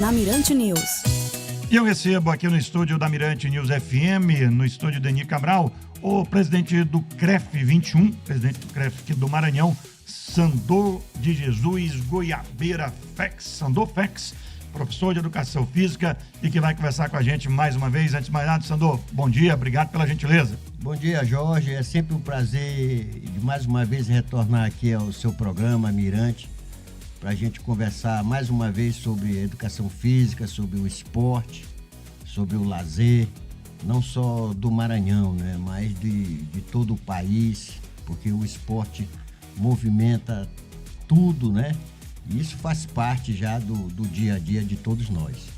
Na Mirante News. E eu recebo aqui no estúdio da Mirante News FM, no estúdio Deni Cabral, o presidente do CREF 21, presidente do CREF aqui do Maranhão, Sandor de Jesus Goiabeira Fex, Sandor Fex, professor de Educação Física e que vai conversar com a gente mais uma vez. Antes de mais nada, Sandor, bom dia, obrigado pela gentileza. Bom dia, Jorge, é sempre um prazer de mais uma vez retornar aqui ao seu programa Mirante, para a gente conversar mais uma vez sobre educação física, sobre o esporte, sobre o lazer, não só do Maranhão, né, mas de todo o país, porque o esporte movimenta tudo, né? E isso faz parte já do dia a dia de todos nós.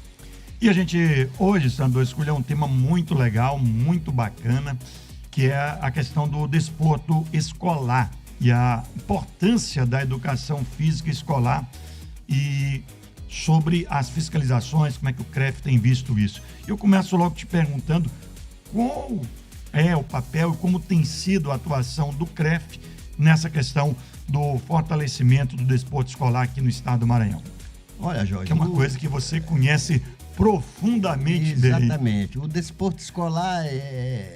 E a gente hoje, Sandor, escolheu um tema muito legal, muito bacana, que é a questão do desporto escolar e a importância da educação física escolar e sobre as fiscalizações, como é que o CREF tem visto isso. Eu começo logo te perguntando qual é o papel e como tem sido a atuação do CREF nessa questão do fortalecimento do desporto escolar aqui no estado do Maranhão. Olha, Jorge... Que é uma coisa que você conhece profundamente dele. Exatamente. O desporto escolar,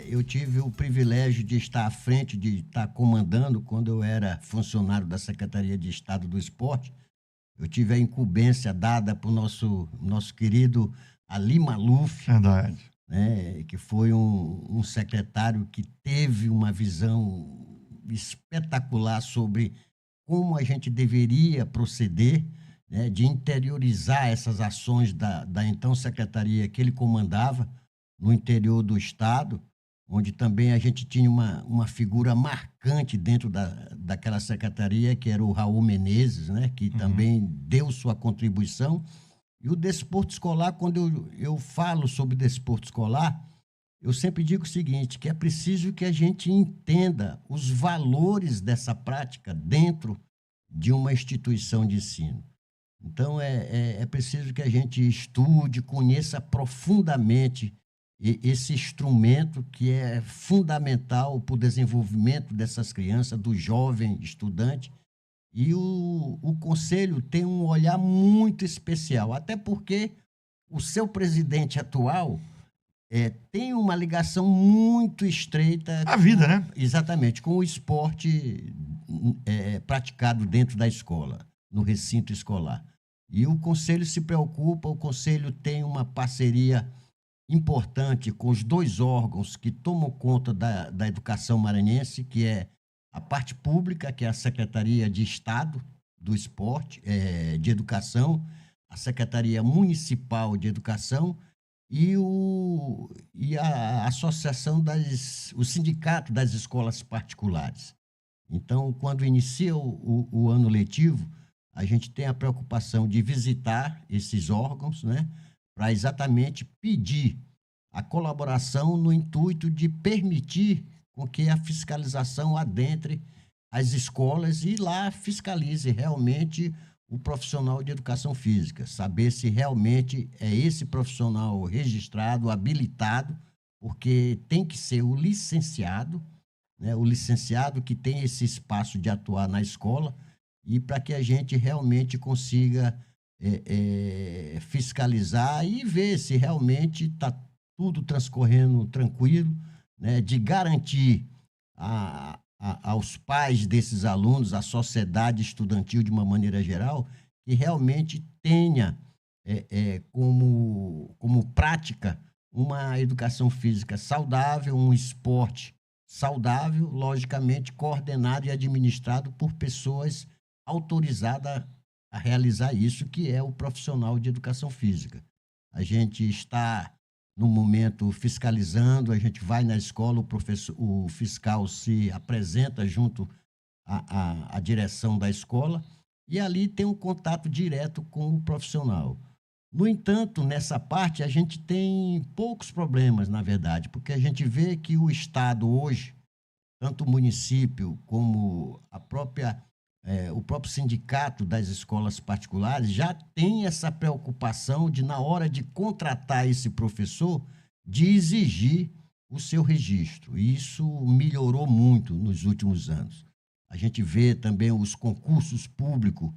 eu tive o privilégio de estar à frente, de estar comandando quando eu era funcionário da Secretaria de Estado do Esporte. Eu tive a incumbência dada para o nosso querido Ali Maluf, Verdade. né, que foi um secretário que teve uma visão espetacular sobre como a gente deveria proceder, né, de interiorizar essas ações da então secretaria que ele comandava no interior do estado, onde também a gente tinha uma figura marcante dentro daquela secretaria, que era o Raul Menezes, né, que também deu sua contribuição. E o desporto escolar, quando eu falo sobre desporto escolar, eu sempre digo o seguinte, que é preciso que a gente entenda os valores dessa prática dentro de uma instituição de ensino. Então, é preciso que a gente estude, conheça profundamente esse instrumento que é fundamental para o desenvolvimento dessas crianças, do jovem estudante. E o Conselho tem um olhar muito especial, até porque o seu presidente atual tem uma ligação muito estreita... A vida, né? Exatamente, com o esporte praticado dentro da escola, no recinto escolar. E o Conselho se preocupa, o Conselho tem uma parceria importante com os dois órgãos que tomam conta da educação maranhense, que é a parte pública, que é a Secretaria de Estado do Esporte, de Educação, a Secretaria Municipal de Educação e a Associação o Sindicato das Escolas Particulares. Então, quando inicia o ano letivo, a gente tem a preocupação de visitar esses órgãos, né, para exatamente pedir a colaboração no intuito de permitir com que a fiscalização adentre as escolas e lá fiscalize realmente o profissional de educação física, saber se realmente é esse profissional registrado, habilitado, porque tem que ser o licenciado, né, o licenciado que tem esse espaço de atuar na escola, e para que a gente realmente consiga fiscalizar e ver se realmente está tudo transcorrendo tranquilo, né, de garantir aos pais desses alunos, à sociedade estudantil de uma maneira geral, que realmente tenha como prática uma educação física saudável, um esporte saudável, logicamente coordenado e administrado por pessoas autorizadas a realizar isso, que é o profissional de educação física. A gente está, no momento, fiscalizando, a gente vai na escola, o fiscal se apresenta junto à direção da escola e ali tem um contato direto com o profissional. No entanto, nessa parte, a gente tem poucos problemas, na verdade, porque a gente vê que o Estado hoje, tanto o município como o próprio sindicato das escolas particulares já tem essa preocupação de, na hora de contratar esse professor, de exigir o seu registro. E isso melhorou muito nos últimos anos. A gente vê também os concursos públicos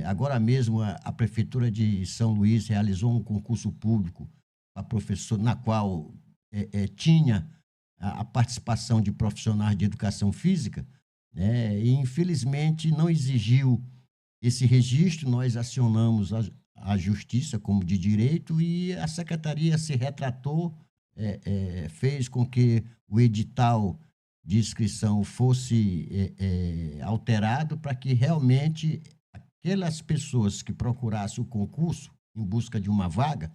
Agora mesmo a Prefeitura de São Luís realizou um concurso público para professor, na qual tinha a participação de profissionais de educação física, né? E infelizmente não exigiu esse registro. Nós acionamos a Justiça como de direito e a Secretaria se retratou, fez com que o edital de inscrição fosse alterado para que realmente aquelas pessoas que procurassem o concurso em busca de uma vaga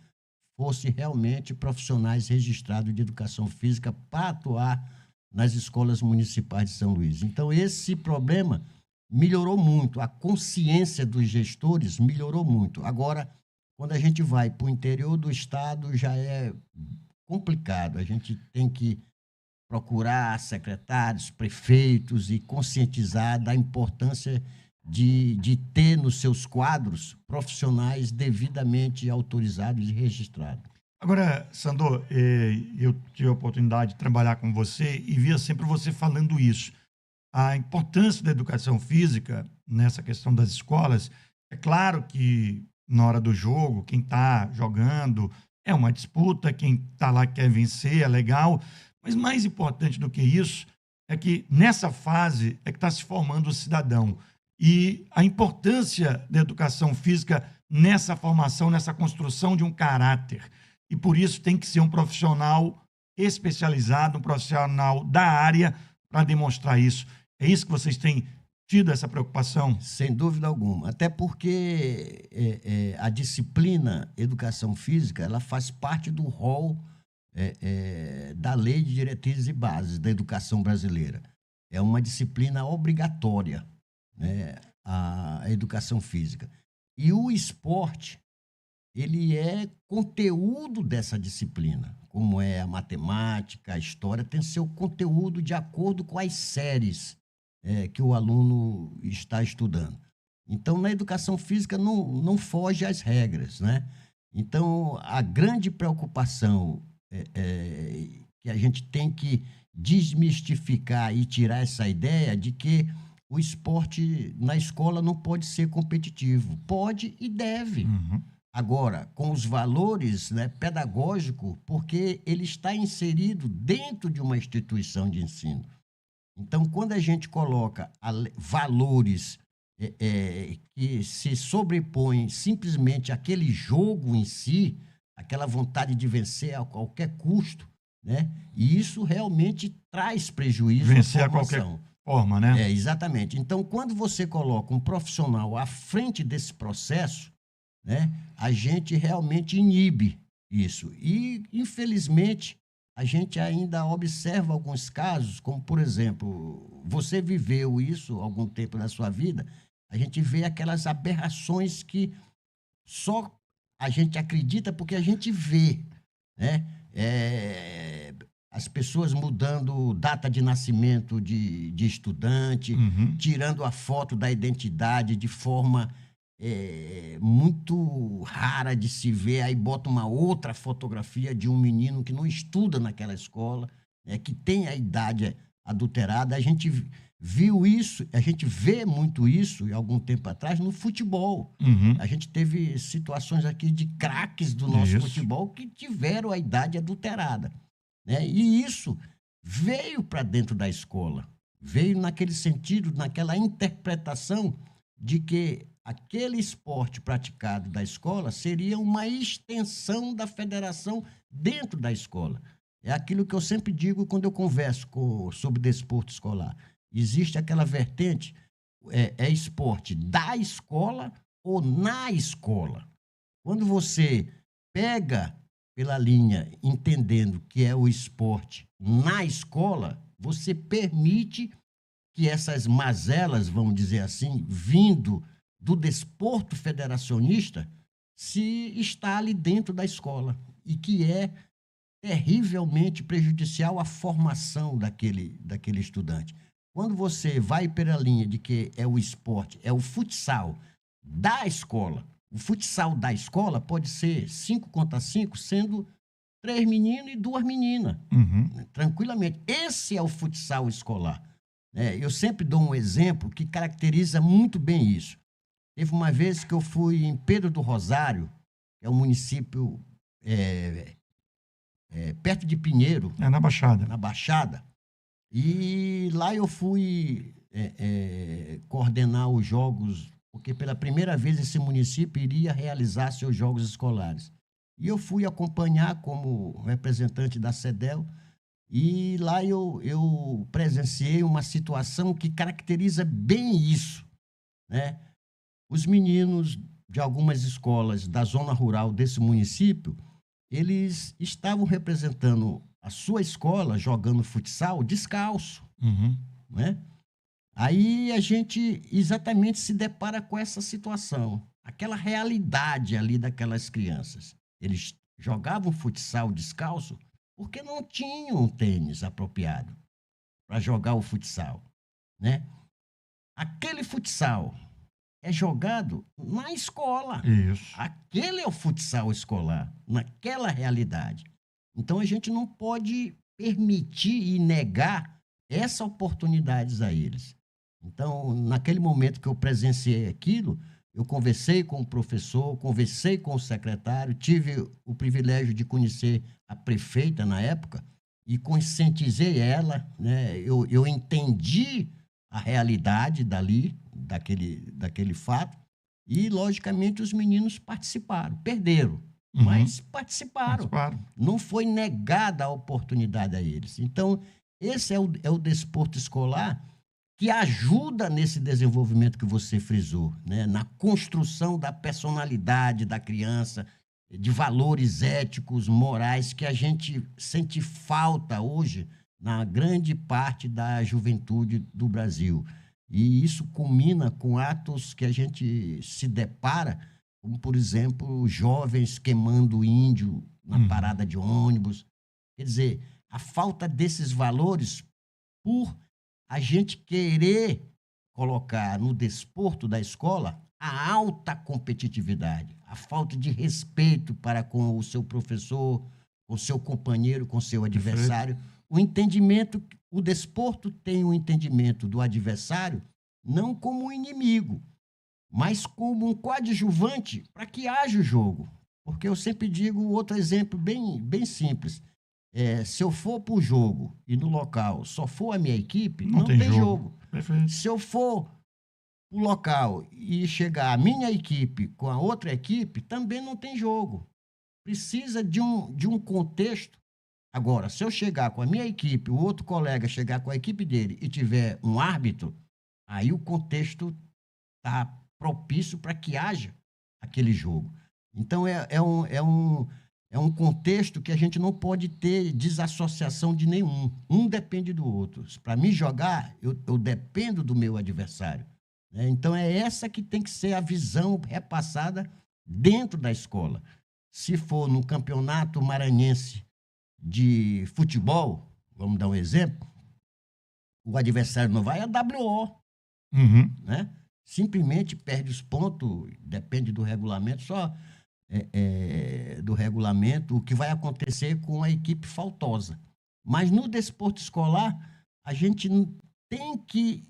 fossem realmente profissionais registrados de educação física para atuar nas escolas municipais de São Luís. Então, esse problema melhorou muito, a consciência dos gestores melhorou muito. Agora, quando a gente vai para o interior do estado, já é complicado. A gente tem que procurar secretários, prefeitos e conscientizar da importância de ter nos seus quadros profissionais devidamente autorizados e registrados. Agora, Sandor, eu tive a oportunidade de trabalhar com você e via sempre você falando isso. A importância da educação física nessa questão das escolas, é claro que na hora do jogo, quem está jogando é uma disputa, quem está lá quer vencer, é legal, mas mais importante do que isso é que nessa fase é que está se formando o cidadão. E a importância da educação física nessa formação, nessa construção de um caráter. E por isso tem que ser um profissional especializado, um profissional da área para demonstrar isso. É isso que vocês têm tido, essa preocupação? Sem dúvida alguma. Até porque a disciplina educação física ela faz parte do rol da Lei de Diretrizes e Bases da Educação Brasileira. É uma disciplina obrigatória, né, a educação física. E o esporte, ele é conteúdo dessa disciplina, como é a matemática, a história, tem seu conteúdo de acordo com as séries que o aluno está estudando. Então, na educação física não foge às regras, né? Então, a grande preocupação que a gente tem que desmistificar e tirar essa ideia de que o esporte na escola não pode ser competitivo. Pode e deve. Uhum. Agora, com os valores, né, pedagógicos, porque ele está inserido dentro de uma instituição de ensino. Então, quando a gente coloca valores que se sobrepõem simplesmente àquele jogo em si, aquela vontade de vencer a qualquer custo, né, e isso realmente traz prejuízo Vencer à a qualquer formação. forma, né? Exatamente. Então, quando você coloca um profissional à frente desse processo, né, a gente realmente inibe isso. E, infelizmente, a gente ainda observa alguns casos, como, por exemplo, você viveu isso algum tempo na sua vida, a gente vê aquelas aberrações que só a gente acredita porque a gente vê, né? As pessoas mudando data de nascimento de estudante, Uhum. tirando a foto da identidade de forma muito rara de se ver, aí bota uma outra fotografia de um menino que não estuda naquela escola, né, que tem a idade adulterada. A gente viu isso, a gente vê muito isso, algum tempo atrás, no futebol. Uhum. A gente teve situações aqui de craques do nosso Isso. futebol que tiveram a idade adulterada, né? E isso veio para dentro da escola, veio naquele sentido, naquela interpretação de que aquele esporte praticado da escola seria uma extensão da federação dentro da escola. É aquilo que eu sempre digo quando eu converso sobre desporto escolar. Existe aquela vertente, esporte da escola ou na escola. Quando você pega pela linha, entendendo que é o esporte na escola, você permite que essas mazelas, vamos dizer assim, vindo do desporto federacionista, se instale dentro da escola e que é terrivelmente prejudicial à formação daquele estudante. Quando você vai pela linha de que é o esporte, é o futsal da escola, o futsal da escola pode ser 5 contra 5, sendo 3 meninos e 2 meninas, tranquilamente. Esse é o futsal escolar. Eu sempre dou um exemplo que caracteriza muito bem isso. Teve uma vez que eu fui em Pedro do Rosário, que é um município perto de Pinheiro, É na Baixada. na Baixada, e lá eu fui coordenar os jogos, porque pela primeira vez esse município iria realizar seus jogos escolares. E eu fui acompanhar como representante da CEDEL, e lá eu presenciei uma situação que caracteriza bem isso, né? Os meninos de algumas escolas da zona rural desse município, eles estavam representando a sua escola jogando futsal descalço, Uhum. né? Aí a gente exatamente se depara com essa situação, aquela realidade ali daquelas crianças. Eles jogavam futsal descalço porque não tinham um tênis apropriado para jogar o futsal, né? Aquele futsal é jogado na escola. Isso. Aquele é o futsal escolar, naquela realidade. Então a gente não pode permitir e negar essas oportunidades a eles. Então, naquele momento que eu presenciei aquilo, eu conversei com o professor, conversei com o secretário, tive o privilégio de conhecer a prefeita na época e conscientizei ela, né? Eu entendi a realidade daquele fato, e, logicamente, os meninos participaram, perderam, mas participaram. Não foi negada a oportunidade a eles. Então, esse é o desporto escolar que ajuda nesse desenvolvimento que você frisou, né? Na construção da personalidade da criança, de valores éticos, morais, que a gente sente falta hoje na grande parte da juventude do Brasil. E isso culmina com atos que a gente se depara, como, por exemplo, jovens queimando índio na parada de ônibus. Quer dizer, a falta desses valores por a gente querer colocar no desporto da escola a alta competitividade, a falta de respeito para com o seu professor, com o seu companheiro, com o seu adversário. O entendimento, o desporto tem um entendimento do adversário não como um inimigo, mas como um coadjuvante para que haja o jogo. Porque eu sempre digo outro exemplo bem simples. Se eu for para o jogo e no local só for a minha equipe, não tem jogo. Se eu for para o local e chegar a minha equipe com a outra equipe, também não tem jogo. Precisa de um contexto. Agora, se eu chegar com a minha equipe, o outro colega chegar com a equipe dele e tiver um árbitro, aí o contexto está propício para que haja aquele jogo. Então, é um contexto que a gente não pode ter desassociação de nenhum. Um depende do outro. Para mim jogar, eu dependo do meu adversário, né? Então, é essa que tem que ser a visão repassada dentro da escola. Se for no campeonato maranhense de futebol, vamos dar um exemplo, o adversário não vai a WO, né? Simplesmente perde os pontos, depende do regulamento, só do regulamento, o que vai acontecer com a equipe faltosa. Mas no desporto escolar, a gente tem que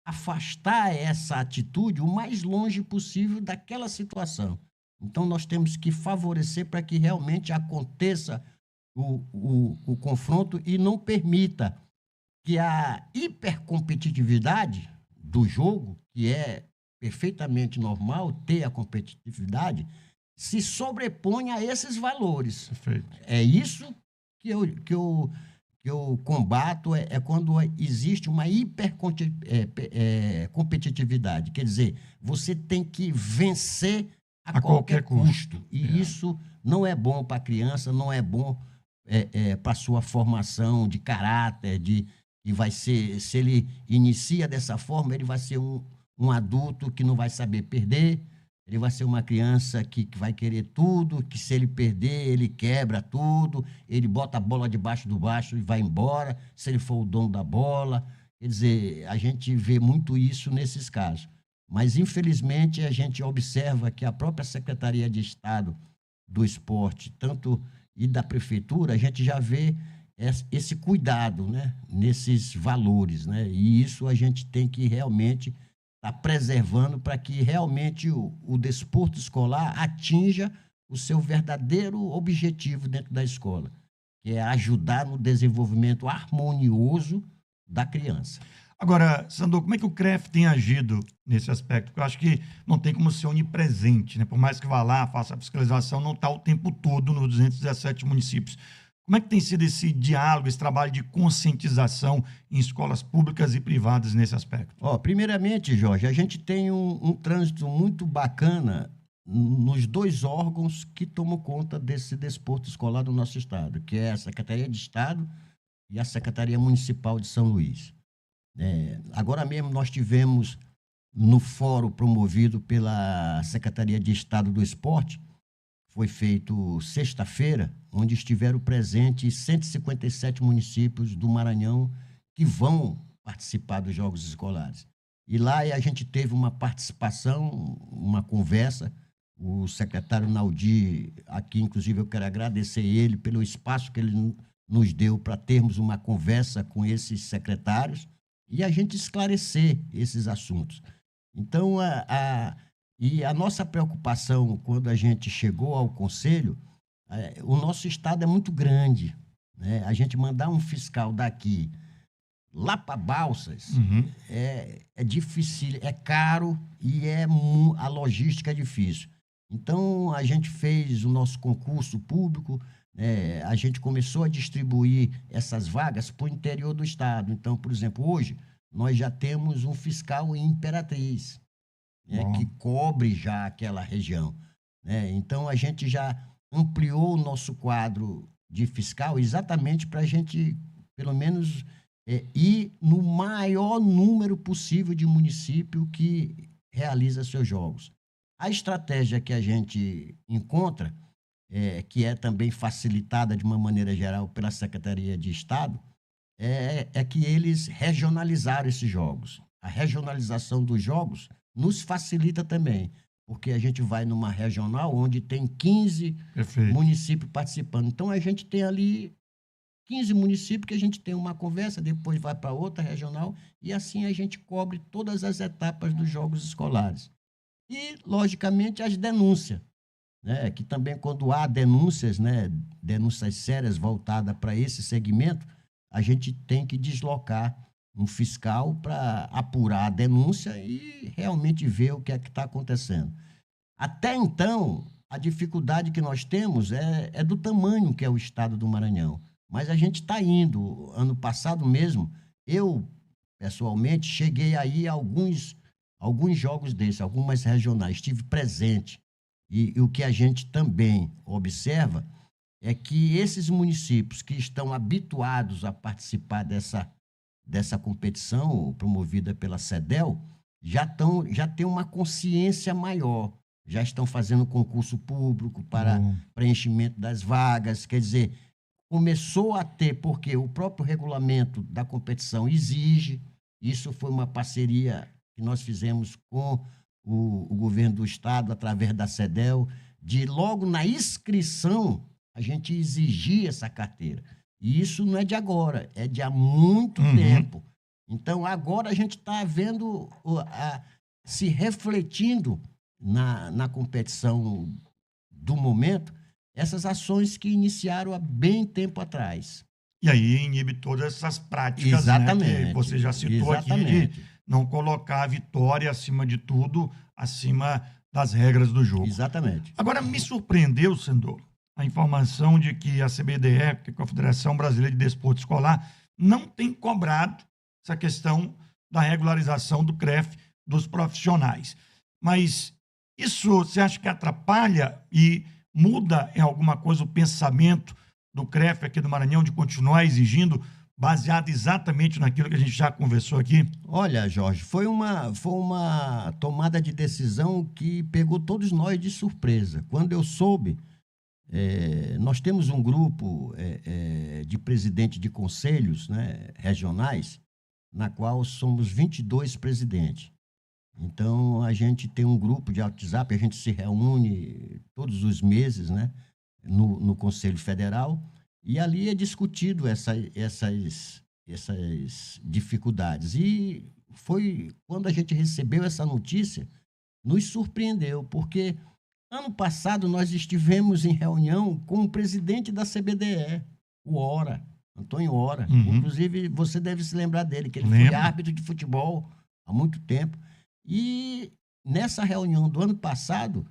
afastar essa atitude o mais longe possível daquela situação. Então, nós temos que favorecer para que realmente aconteça o confronto e não permita que a hipercompetitividade do jogo, que é perfeitamente normal ter a competitividade, se sobreponha a esses valores. Perfeito. É isso que eu combato, quando existe uma hipercompetitividade. Quer dizer, você tem que vencer a qualquer custo. E isso não é bom para a criança, não é bom para a sua formação de caráter, e vai ser, se ele inicia dessa forma, ele vai ser um adulto que não vai saber perder, ele vai ser uma criança que vai querer tudo, que se ele perder, ele quebra tudo, ele bota a bola debaixo do baixo e vai embora, se ele for o dono da bola. Quer dizer, a gente vê muito isso nesses casos. Mas, infelizmente, a gente observa que a própria Secretaria de Estado do Esporte, tanto e da Prefeitura, a gente já vê esse cuidado, né, nesses valores, né? E isso a gente tem que realmente está preservando para que realmente o desporto escolar atinja o seu verdadeiro objetivo dentro da escola, que é ajudar no desenvolvimento harmonioso da criança. Agora, Sandor, como é que o CREF tem agido nesse aspecto? Porque eu acho que não tem como ser onipresente, né? Por mais que vá lá, faça a fiscalização, não está o tempo todo nos 217 municípios. Como é que tem sido esse diálogo, esse trabalho de conscientização em escolas públicas e privadas nesse aspecto? Primeiramente, Jorge, a gente tem um trânsito muito bacana nos dois órgãos que tomam conta desse desporto escolar do nosso estado, que é a Secretaria de Estado e a Secretaria Municipal de São Luís. Agora mesmo nós tivemos no fórum promovido pela Secretaria de Estado do Esporte, foi feito sexta-feira, onde estiveram presentes 157 municípios do Maranhão que vão participar dos Jogos Escolares. E lá a gente teve uma participação, uma conversa, o secretário Naldi, aqui inclusive eu quero agradecer ele pelo espaço que ele nos deu para termos uma conversa com esses secretários, e a gente esclarecer esses assuntos. Então, a nossa preocupação, quando a gente chegou ao Conselho, o nosso estado é muito grande, né? A gente mandar um fiscal daqui lá para Balsas é difícil, é caro e a logística é difícil. Então, a gente fez o nosso concurso público, a gente começou a distribuir essas vagas para o interior do estado. Então, por exemplo, hoje nós já temos um fiscal em Imperatriz, que cobre já aquela região. Então, a gente já ampliou o nosso quadro de fiscal exatamente para a gente, pelo menos, ir no maior número possível de município que realiza seus jogos. A estratégia que a gente encontra, que é também facilitada de uma maneira geral pela Secretaria de Estado, é que eles regionalizaram esses jogos. A regionalização dos jogos nos facilita também, porque a gente vai numa regional onde tem 15 municípios participando. Então, a gente tem ali 15 municípios que a gente tem uma conversa, depois vai para outra regional, e assim a gente cobre todas as etapas dos jogos escolares. E, logicamente, as denúncias, que também quando há denúncias, denúncias sérias voltadas para esse segmento, a gente tem que deslocar um fiscal para apurar a denúncia e realmente ver o que é que está acontecendo. Até então, a dificuldade que nós temos é do tamanho que é o estado do Maranhão. Mas a gente está indo. Ano passado mesmo, eu, pessoalmente, cheguei aí a alguns jogos desses, algumas regionais, estive presente. E o que a gente também observa é que esses municípios que estão habituados a participar dessa competição promovida pela CEDEL já têm uma consciência maior, já estão fazendo concurso público para preenchimento das vagas, quer dizer, começou a ter, porque o próprio regulamento da competição exige, isso foi uma parceria que nós fizemos com o governo do estado, através da CEDEL, de logo na inscrição a gente exigir essa carteira. E isso não é de agora, é de há muito tempo. Então, agora a gente está vendo, se refletindo na competição do momento, essas ações que iniciaram há bem tempo atrás. E aí inibe todas essas práticas, que você já citou aqui, de não colocar a vitória acima de tudo, acima das regras do jogo. Exatamente. Agora, me surpreendeu, Sandor, a informação de que a CBDE, que é a Confederação Brasileira de Desporto Escolar, não tem cobrado essa questão da regularização do CREF dos profissionais. Mas isso você acha que atrapalha e muda em alguma coisa o pensamento do CREF aqui do Maranhão de continuar exigindo, baseado exatamente naquilo que a gente já conversou aqui? Olha, Jorge, foi uma tomada de decisão que pegou todos nós de surpresa. Quando eu soube, nós temos um grupo de presidentes de conselhos, regionais, na qual somos 22 presidentes. Então, a gente tem um grupo de WhatsApp, a gente se reúne todos os meses, no Conselho Federal, e ali é discutido essas dificuldades. E foi quando a gente recebeu essa notícia, nos surpreendeu, porque ano passado nós estivemos em reunião com o presidente da CBDE, o Hora, Antônio Hora. Inclusive, você deve se lembrar dele, que ele foi árbitro de futebol há muito tempo. E nessa reunião do ano passado,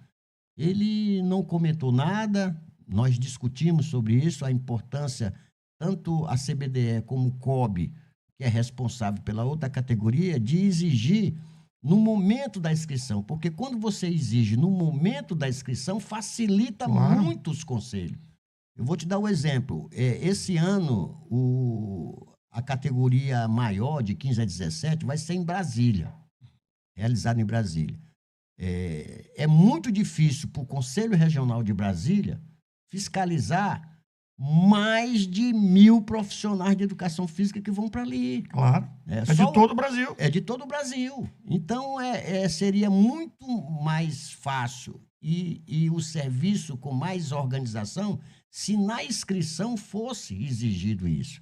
ele não comentou nada, nós discutimos sobre isso, a importância, tanto a CBDE como o COB, que é responsável pela outra categoria, de exigir no momento da inscrição, porque quando você exige no momento da inscrição, facilita muito os conselhos. Eu vou te dar um exemplo. Esse ano, a categoria maior, de 15 a 17, vai ser em Brasília, realizada em Brasília. É muito difícil para o Conselho Regional de Brasília fiscalizar mais de 1.000 profissionais de educação física que vão para ali. Claro. É de todo o Brasil. É de todo o Brasil. Então, seria muito mais fácil e o serviço com mais organização se na inscrição fosse exigido isso.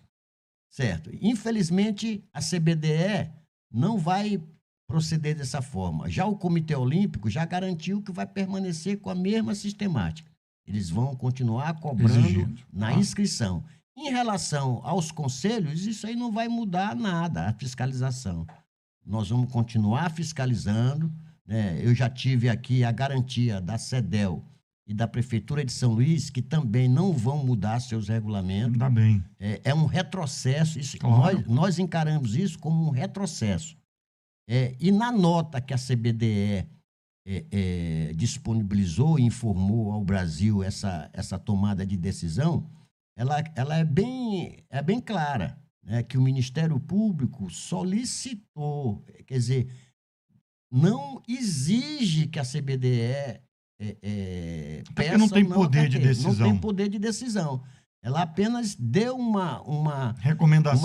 Certo? Infelizmente, a CBDE não vai proceder dessa forma. Já o Comitê Olímpico já garantiu que vai permanecer com a mesma sistemática. Eles vão continuar cobrando na inscrição. Em relação aos conselhos, isso aí não vai mudar nada, a fiscalização. Nós vamos continuar fiscalizando, né? Eu já tive aqui a garantia da CEDEL e da Prefeitura de São Luís, que também não vão mudar seus regulamentos. Ainda bem. É um retrocesso. Isso, claro. nós encaramos isso como um retrocesso. E na nota que a CBDE disponibilizou e informou ao Brasil essa tomada de decisão, ela é bem clara, né, que o Ministério Público solicitou, quer dizer, não exige que a CBDE peça... Porque não tem poder de decisão. Não tem poder de decisão. Ela apenas deu uma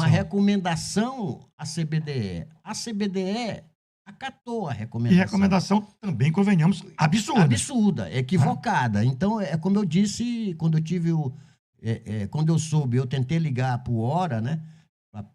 recomendação à CBDE. A CBDE acatou a recomendação. E recomendação também, convenhamos, absurda. Absurda, equivocada. Então, como eu disse, quando eu soube, eu tentei ligar para o Hora, né,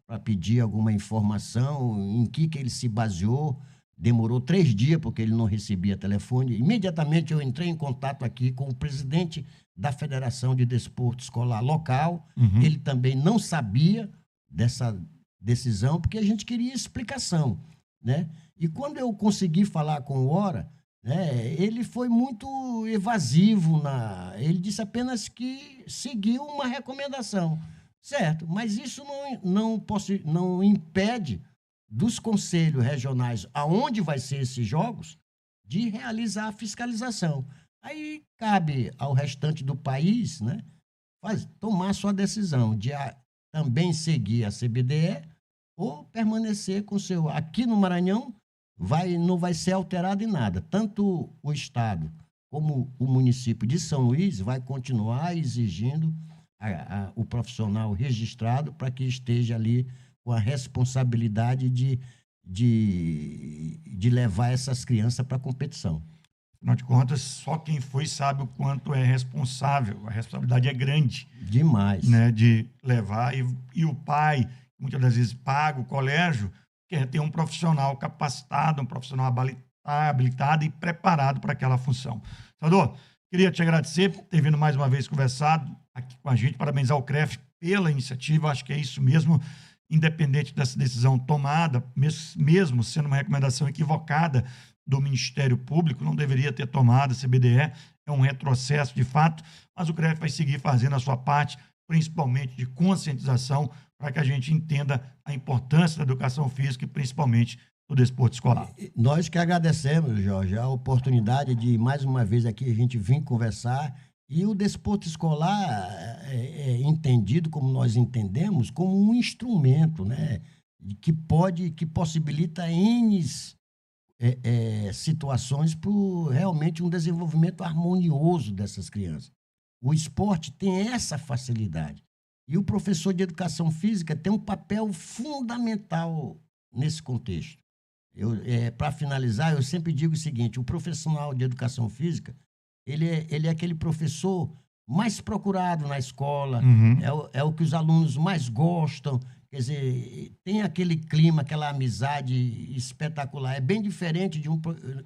para pedir alguma informação, em que ele se baseou. Demorou 3 dias, porque ele não recebia telefone. Imediatamente eu entrei em contato aqui com o presidente da Federação de Desporto Escolar local. Ele também não sabia dessa decisão, porque a gente queria explicação, né? E quando eu consegui falar com o Hora, né, ele foi muito evasivo. Ele disse apenas que seguiu uma recomendação. Certo, mas isso não impede dos conselhos regionais, aonde vai ser esses jogos, de realizar a fiscalização. Aí cabe ao restante do país, né, tomar sua decisão de também seguir a CBDE ou permanecer com o seu... Aqui no Maranhão não vai ser alterado em nada. Tanto o Estado como o município de São Luís vai continuar exigindo o profissional registrado para que esteja ali com a responsabilidade de levar essas crianças para a competição. Afinal de contas, só quem foi sabe o quanto é responsável. A responsabilidade é grande. Demais. Né, de levar. E o pai, muitas das vezes, paga o colégio, quer ter um profissional capacitado, um profissional habilitado e preparado para aquela função. Salvador, queria te agradecer por ter vindo mais uma vez conversado aqui com a gente, parabenizar o CREF pela iniciativa, acho que é isso mesmo, independente dessa decisão tomada, mesmo sendo uma recomendação equivocada do Ministério Público, não deveria ter tomado, a CBDE é um retrocesso de fato, mas o CREF vai seguir fazendo a sua parte, principalmente de conscientização, para que a gente entenda a importância da educação física e principalmente do desporto escolar. Nós que agradecemos, Jorge, a oportunidade de mais uma vez aqui a gente vir conversar. E o desporto escolar é entendido, como nós entendemos, como um instrumento, né, que possibilita N situações para realmente um desenvolvimento harmonioso dessas crianças. O esporte tem essa facilidade. E o professor de educação física tem um papel fundamental nesse contexto. Para finalizar, eu sempre digo o seguinte: o profissional de educação física ele é aquele professor mais procurado na escola, é o que os alunos mais gostam. Quer dizer, tem aquele clima, aquela amizade espetacular. É bem diferente de um.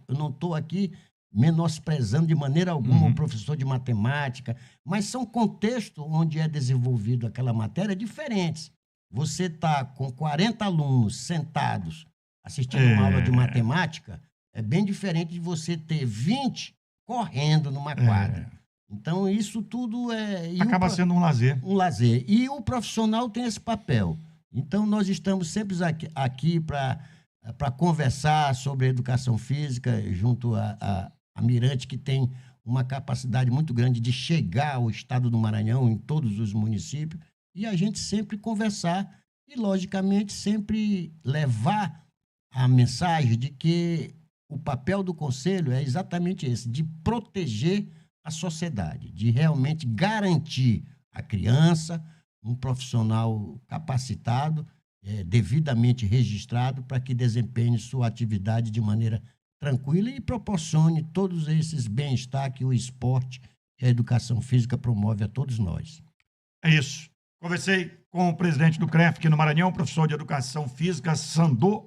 Eu não estou aqui menosprezando de maneira alguma o professor de matemática, mas são contextos onde é desenvolvido aquela matéria diferentes. Você está com 40 alunos sentados assistindo uma aula de matemática, é bem diferente de você ter 20 correndo numa quadra. Então, isso tudo acaba sendo um lazer. Um lazer. E o profissional tem esse papel. Então, nós estamos sempre aqui para conversar sobre a educação física junto a Mirante, que tem uma capacidade muito grande de chegar ao estado do Maranhão, em todos os municípios, e a gente sempre conversar e, logicamente, sempre levar a mensagem de que o papel do conselho é exatamente esse, de proteger a sociedade, de realmente garantir à criança um profissional capacitado, devidamente registrado, para que desempenhe sua atividade de maneira tranquila e proporcione todos esses bem-estar que o esporte e a educação física promove a todos nós. É isso. Conversei com o presidente do CREF aqui no Maranhão, professor de educação física, Sandor